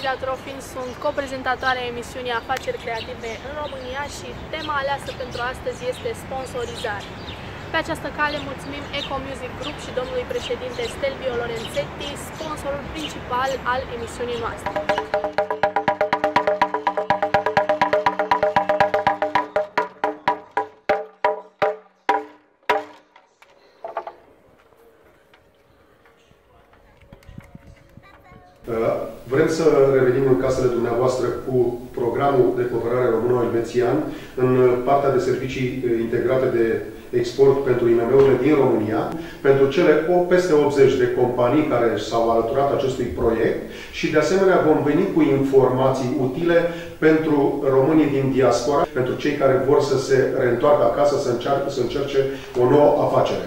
Silvia Trofin, sunt coprezentatoarea emisiunii Afaceri Creative în România și tema aleasă pentru astăzi este sponsorizare. Pe această cale mulțumim Eco Music Group și domnului președinte Stelvio Lorenzetti, sponsorul principal al emisiunii noastre. Vrem să revenim în casele dumneavoastră cu programul de cooperare româno-elvețian în partea de servicii integrate de export pentru IMM-urile din România, pentru cele peste 80 de companii care s-au alăturat acestui proiect și de asemenea vom veni cu informații utile pentru românii din diaspora, pentru cei care vor să se reîntoarcă acasă, să încerce o nouă afacere.